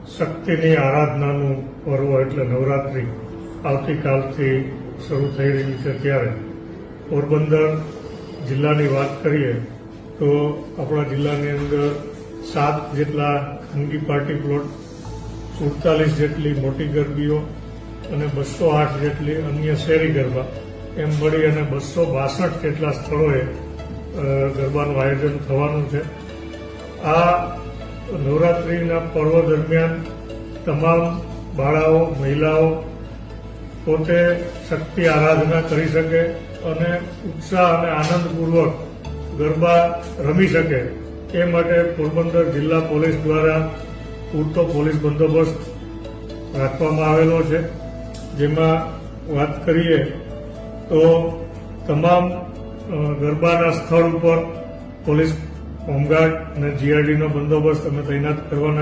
શક્તિની આરાધનાનું પર્વ એટલે નવરાત્રિ આવતીકાલથી શરૂ થઈ રહી છે, ત્યારે પોરબંદર જિલ્લાની વાત કરીએ તો આપણા જિલ્લાની અંદર 7 જેટલા ખાનગી પાર્ટી પ્લોટ, 47 જેટલી મોટી ગરબીઓ અને 208 જેટલી અન્ય શહેરી ગરબા એમ મળી અને 262 જેટલા સ્થળોએ ગરબાનું આયોજન થવાનું છે. આ નવરાત્રિના પર્વ દરમિયાન તમામ બાળાઓ, મહિલાઓ પોતે શક્તિ આરાધના કરી શકે અને ઉત્સાહ અને આનંદપૂર્વક ગરબા રમી શકે એ માટે પોરબંદર જિલ્લા પોલીસ દ્વારા પૂરતો પોલીસ બંદોબસ્ત રાખવામાં આવેલો છે. જેમાં વાત કરીએ તો તમામ ગરબાના સ્થળ ઉપર પોલીસ હોમગાર્ડ અને જીઆરડીનો બંદોબસ્ત અમે તૈનાત કરવાના